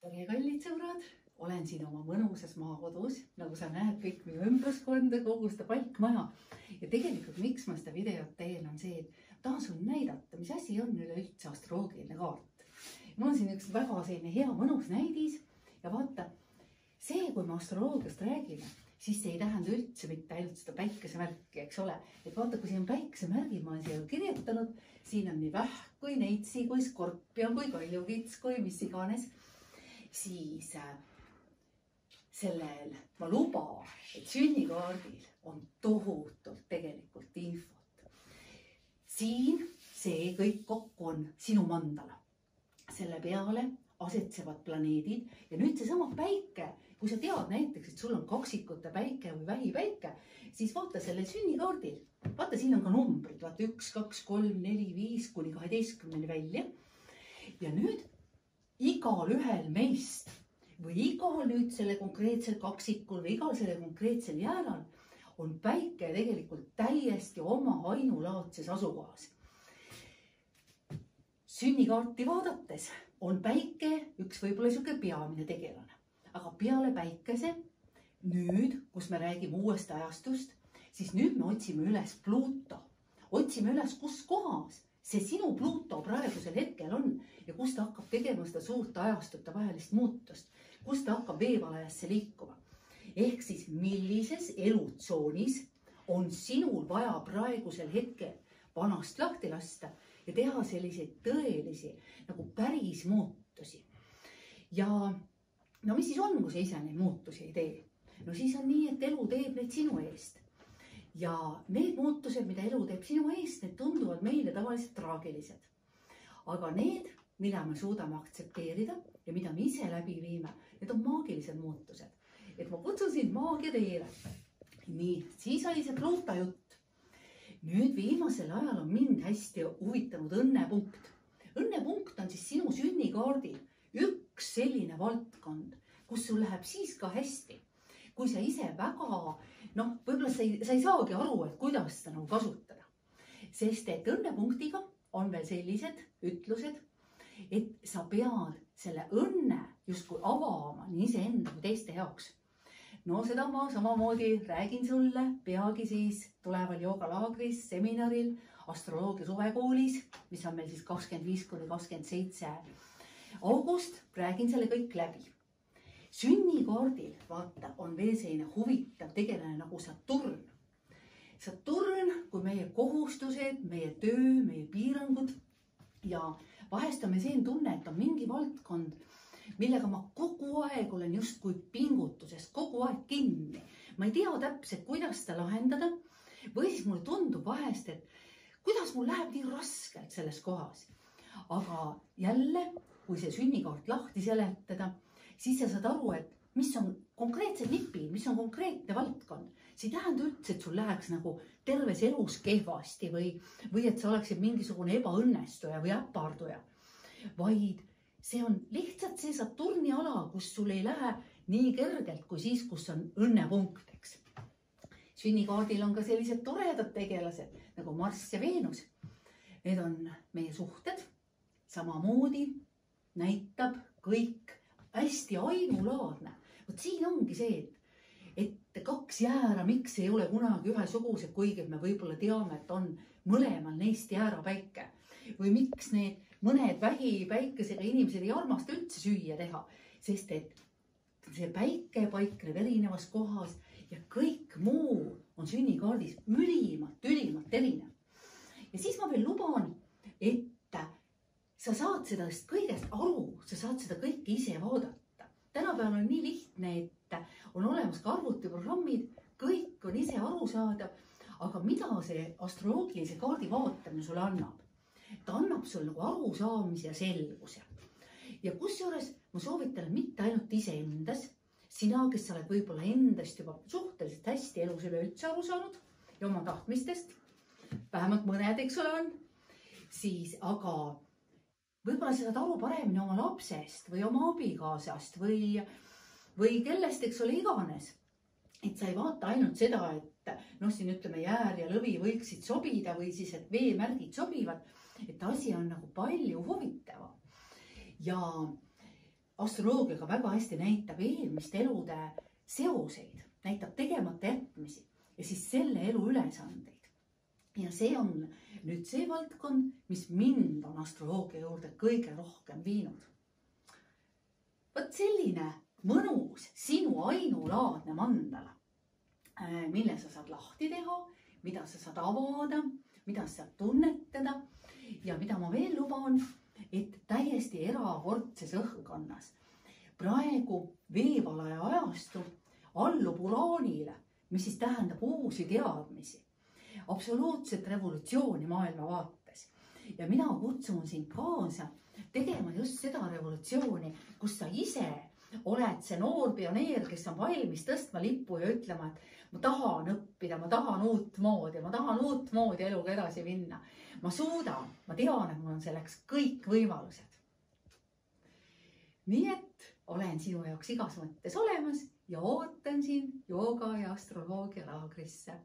Tere, kallid sõbrad! Olen siin oma mõnusas maakodus, nagu sa näed, kõik minu ümbruskonda, kogu seda palkmaja. Ja tegelikult, miks ma seda videot teen, on see, et tahan sul näidata, mis asi on üleüldse astroloogiline kaart. Mul on siin üks väga selline hea mõnus näidis ja vaata, see, kui me astroloogiast räägime, siis see ei tähenda üldse mitte ainult seda päikesemärki, eks ole. Et vaata, kui siin päikesemärgi ma olen siia kirjutanud, siin on nii vähk kui neitsi, kui skorpion, kui kaljukits, kui mis iganes, siis sellel ma luban, et sünnikaardil on tohutult tegelikult infot. Siin see kõik kokku on sinu mandala. Selle peale asetsevad planeedid ja nüüd seesama päike, kui sa tead näiteks, et sul on kaksikute päike või vähipäike, siis vaata sellel sünnikaardil. Vaata, siin on ka numbrid, vaata 1, 2, 3, 4, 5 kuni 12 välja. Ja nüüd igal ühel meist või igal nüüd selle konkreetsel kaksikul või igal selle konkreetsel jääral on päike tegelikult täiesti oma ainulaadses asukohas. Sünnikaarti vaadates on päike üks võib-olla niisugune peamine tegelane. Aga peale päikese, nüüd, kus me räägime uuest ajastust, siis nüüd me otsime üles Pluuto. Otsime üles, kus kohas see sinu Pluuto praegusel hetkel on ja kus ta hakkab tegema seda suurt ajastute vahelist muutust, kus ta hakkab veevalajasse liikuma. Ehk siis millises elutsoonis on sinul vaja praegusel hetkel vanast lahti lasta ja teha selliseid tõelisi nagu päris muutusi. Ja no mis siis on, kui sa ise neid muutusi ei tee? No siis on nii, et elu teeb neid sinu eest. Ja need muutused, mida elu teeb sinu eest, need tunduvad meile tavaliselt traagilised. Aga need, mida me suudame aktsepteerida ja mida me ise läbi viime, need on maagilised muutused. Et ma kutsusin maagia teele. Nii, siis oli see Pluuto jutt. Nüüd viimasel ajal on mind hästi huvitanud õnnepunkt. Õnnepunkt on siis sinu sünnikaardil üks selline valdkond, kus sul läheb siis ka hästi. Kui sa ise väga, võib-olla sa ei saagi aru, et kuidas seda kasutada. Sest et õnnepunktiga on veel sellised ütlused, et sa pead selle õnne justkui avama nii iseenda kui teiste jaoks. No seda ma samamoodi räägin sulle peagi siis tuleval joogalaagris, seminaril, astroloogia suvekoolis, mis on meil siis 25–27 august, räägin selle kõik läbi. Sünnikaardil, vaata, on veel selline huvitav tegelane nagu Saturn. Saturn kui meie kohustused, meie töö, meie piirangud ja vahest on meil selline tunne, et on mingi valdkond, millega ma kogu aeg olen justkui pingutusest, kogu aeg kinni. Ma ei tea täpselt, kuidas seda lahendada või siis mulle tundub vahest, et kuidas mul läheb nii raskelt selles kohas. Aga jälle, kui see sünnikaart lahti seletada, siis sa saad aru, et mis on konkreetsed nipid, mis on konkreetne valdkond. See ei tähenda üldse, et sul läheks nagu terves elus kehvasti või et sa oleksid mingisugune ebaõnnestuja või äparduja. Vaid see on lihtsalt see Saturni ala, kus sul ei lähe nii kergelt kui siis, kus on õnnepunkteks. Sünnikaardil on ka sellised toredad tegelased nagu Marss ja Veenus. Need on meie suhted, samamoodi näitab kõik hästi ainulaadne. Vot siin ongi see, et kaks jäära, miks ei ole kunagi ühesugused, kuigi me võib-olla teame, et on mõlemal neist jäärapäike. Või miks need mõned vähipäikesega inimesed ei armasta üldse süüa teha, sest et see päike paikneb erinevas kohas ja kõik muu on sünnikaardis ülimalt erinev. Ja siis ma veel luban, et sa saad sellest kõigest aru, sa saad seda kõike ise vaadata. Tänapäeval on nii lihtne, et on olemas ka arvutiprogrammid, kõik on ise aru saada, aga mida see astroloogilise kaardi vaatamine sulle annab? Ta annab sulle nagu arusaamise ja selguse. Ja kusjuures ma soovitan mitte ainult iseendas, sina, kes sa oled võib-olla endast juba suhteliselt hästi elus üleüldse aru saanud ja oma tahtmistest, vähemalt mõned, eks ole on, siis aga võib-olla sa saad aru paremini oma lapsest või oma abikaasast või kellest, eks ole, iganes. Et sa ei vaata ainult seda, et siin ütleme jäär ja lõvi võiksid sobida või siis, et veemärgid sobivad, et asi on nagu palju huvitavam. Ja astroloogiaga väga hästi näitab eelmiste elude seoseid, näitab tegemata jätmisi ja siis selle elu ülesandeid. Ja see on nüüd see valdkond, mis mind on astroloogia juurde kõige rohkem viinud. Võt selline mõnus, sinu ainulaadne mandala, mille sa saad lahti teha, mida sa saad avada, mida sa saad tunnetada ja mida ma veel luban, et täiesti erakordses õhkkonnas. Praegu veevalaja ajastu allub uraanile, mis siis tähendab uusi teadmisi, absoluutset revolutsiooni maailma vaates. Ja mina kutsun sind kaasa tegema just seda revolutsiooni, kus sa ise oled see noor pioneer, kes on valmis tõstma lippu ja ütlema, et ma tahan õppida, ma tahan uut moodi eluga edasi minna. Ma suudan, ma tean, et mul on selleks kõik võimalused. Nii et olen sinu jaoks igas mõttes olemas ja ootan sind jooga ja astroloogia laagrisse.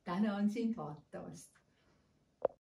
Tänan sind vaatamast.